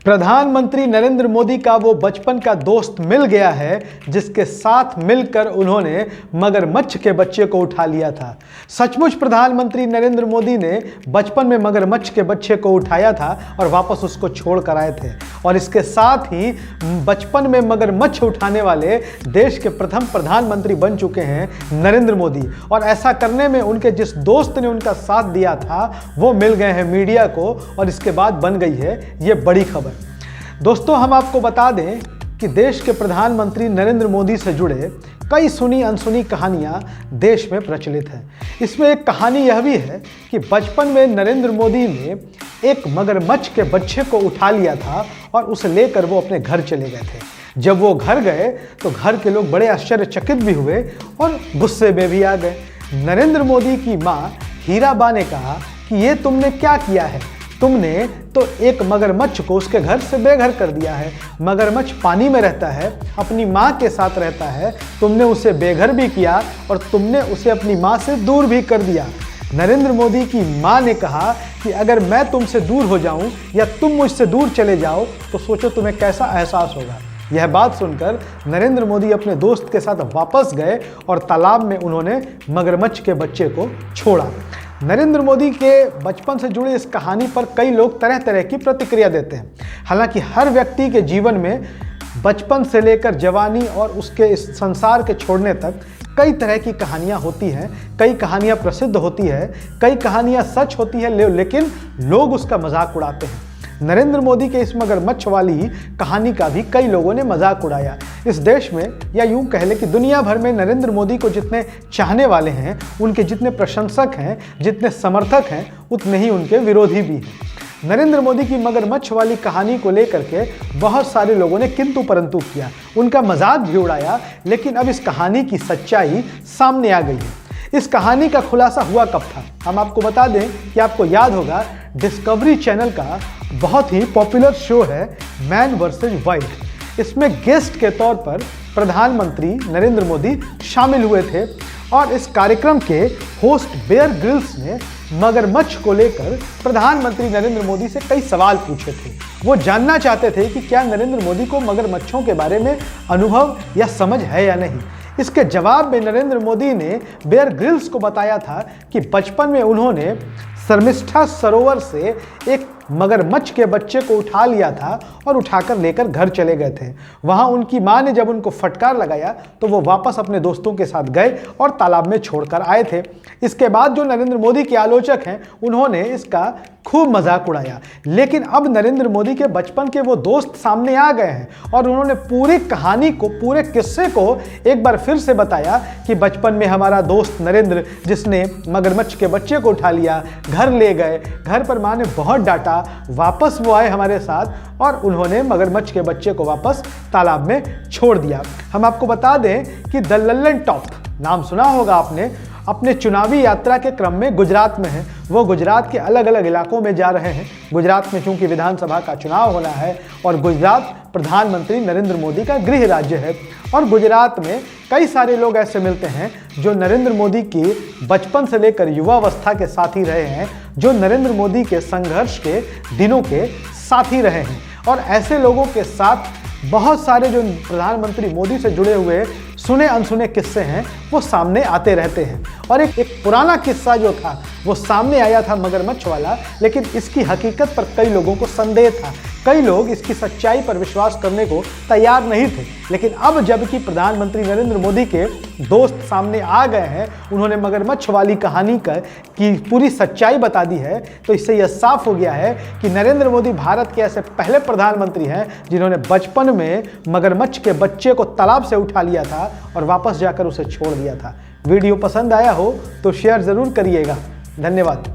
प्रधानमंत्री नरेंद्र मोदी का वो बचपन का दोस्त मिल गया है जिसके साथ मिलकर उन्होंने मगरमच्छ के बच्चे को उठा लिया था। सचमुच प्रधानमंत्री नरेंद्र मोदी ने बचपन में मगरमच्छ के बच्चे को उठाया था और वापस उसको छोड़ कर आए थे, और इसके साथ ही बचपन में मगरमच्छ उठाने वाले देश के प्रथम प्रधानमंत्री बन चुके हैं नरेंद्र मोदी। और ऐसा करने में उनके जिस दोस्त ने उनका साथ दिया था वो मिल गए हैं मीडिया को, और इसके बाद बन गई है ये बड़ी खबर। दोस्तों, हम आपको बता दें कि देश के प्रधानमंत्री नरेंद्र मोदी से जुड़े कई सुनी अनसुनी कहानियां देश में प्रचलित हैं। इसमें एक कहानी यह भी है कि बचपन में नरेंद्र मोदी ने एक मगरमच्छ के बच्चे को उठा लिया था और उसे लेकर वो अपने घर चले गए थे। जब वो घर गए तो घर के लोग बड़े आश्चर्यचकित भी हुए और गुस्से में भी आ गए। नरेंद्र मोदी की माँ हीराबा ने कहा कि ये तुमने क्या किया है, तुमने तो एक मगरमच्छ को उसके घर से बेघर कर दिया है। मगरमच्छ पानी में रहता है, अपनी माँ के साथ रहता है, तुमने उसे बेघर भी किया और तुमने उसे अपनी माँ से दूर भी कर दिया। नरेंद्र मोदी की माँ ने कहा कि अगर मैं तुमसे दूर हो जाऊं या तुम मुझसे दूर चले जाओ तो सोचो तुम्हें कैसा एहसास होगा। यह बात सुनकर नरेंद्र मोदी अपने दोस्त के साथ वापस गए और तालाब में उन्होंने मगरमच्छ के बच्चे को छोड़ा। नरेंद्र मोदी के बचपन से जुड़ी इस कहानी पर कई लोग तरह तरह की प्रतिक्रिया देते हैं। हालांकि हर व्यक्ति के जीवन में बचपन से लेकर जवानी और उसके इस संसार के छोड़ने तक कई तरह की कहानियां होती हैं। कई कहानियां प्रसिद्ध होती है, कई कहानियां सच होती है, लेकिन लोग उसका मजाक उड़ाते हैं। नरेंद्र मोदी के इस मगरमच्छ वाली कहानी का भी कई लोगों ने मजाक उड़ाया। इस देश में, या यूं कह ले कि दुनिया भर में नरेंद्र मोदी को जितने चाहने वाले हैं, उनके जितने प्रशंसक हैं, जितने समर्थक हैं, उतने ही उनके विरोधी भी हैं। नरेंद्र मोदी की मगरमच्छ वाली कहानी को लेकर के बहुत सारे लोगों ने किंतु परंतु किया, उनका मजाक भी उड़ाया, लेकिन अब इस कहानी की सच्चाई सामने आ गई है। इस कहानी का खुलासा हुआ कब था? हम आपको बता दें कि आपको याद होगा, डिस्कवरी चैनल का बहुत ही पॉपुलर शो है मैन वर्सेस वाइल्ड। इसमें गेस्ट के तौर पर प्रधानमंत्री नरेंद्र मोदी शामिल हुए थे, और इस कार्यक्रम के होस्ट बेयर ग्रिल्स ने मगरमच्छ को लेकर प्रधानमंत्री नरेंद्र मोदी से कई सवाल पूछे थे। वो जानना चाहते थे कि क्या नरेंद्र मोदी को मगरमच्छों के बारे में अनुभव या समझ है या नहीं। इसके जवाब में नरेंद्र मोदी ने बेयर ग्रिल्स को बताया था कि बचपन में उन्होंने शर्मिष्ठा सरोवर से एक मगरमच्छ के बच्चे को उठा लिया था और उठाकर लेकर घर चले गए थे। वहां उनकी मां ने जब उनको फटकार लगाया तो वो वापस अपने दोस्तों के साथ गए और तालाब में छोड़कर आए थे। इसके बाद जो नरेंद्र मोदी के आलोचक हैं, उन्होंने इसका खूब मजाक उड़ाया, लेकिन अब नरेंद्र मोदी के बचपन के वो दोस्त सामने आ गए हैं और उन्होंने पूरी कहानी को, पूरे किस्से को एक बार फिर से बताया कि बचपन में हमारा दोस्त नरेंद्र, जिसने मगरमच्छ के बच्चे को उठा लिया, घर ले गए, घर पर माँ ने बहुत डांटा, वापस वो आए हमारे साथ और उन्होंने मगरमच्छ के बच्चे को वापस तालाब में छोड़ दिया। हम आपको बता दें कि द लल्लन टॉप नाम सुना होगा आपने, अपने चुनावी यात्रा के क्रम में गुजरात में है। वो गुजरात के अलग अलग इलाकों में जा रहे हैं। गुजरात में चूंकि विधानसभा का चुनाव होना है और गुजरात प्रधानमंत्री नरेंद्र मोदी का गृह राज्य है, और गुजरात में कई सारे लोग ऐसे मिलते हैं जो नरेंद्र मोदी की बचपन से लेकर युवावस्था के साथी रहे हैं, जो नरेंद्र मोदी के संघर्ष के दिनों के साथी रहे हैं। और ऐसे लोगों के साथ बहुत सारे जो प्रधानमंत्री मोदी से जुड़े हुए सुने अनसुने किस्से हैं वो सामने आते रहते हैं। और एक पुराना किस्सा जो था वो सामने आया था मगरमच्छ वाला, लेकिन इसकी हकीकत पर कई लोगों को संदेह था। कई लोग इसकी सच्चाई पर विश्वास करने को तैयार नहीं थे, लेकिन अब जबकि प्रधानमंत्री नरेंद्र मोदी के दोस्त सामने आ गए हैं, उन्होंने मगरमच्छ वाली कहानी की पूरी सच्चाई बता दी है, तो इससे यह साफ हो गया है कि नरेंद्र मोदी भारत के ऐसे पहले प्रधानमंत्री हैं जिन्होंने बचपन में मगरमच्छ के बच्चे को तालाब से उठा लिया था और वापस जाकर उसे छोड़ दिया था। वीडियो पसंद आया हो तो शेयर ज़रूर करिएगा। धन्यवाद।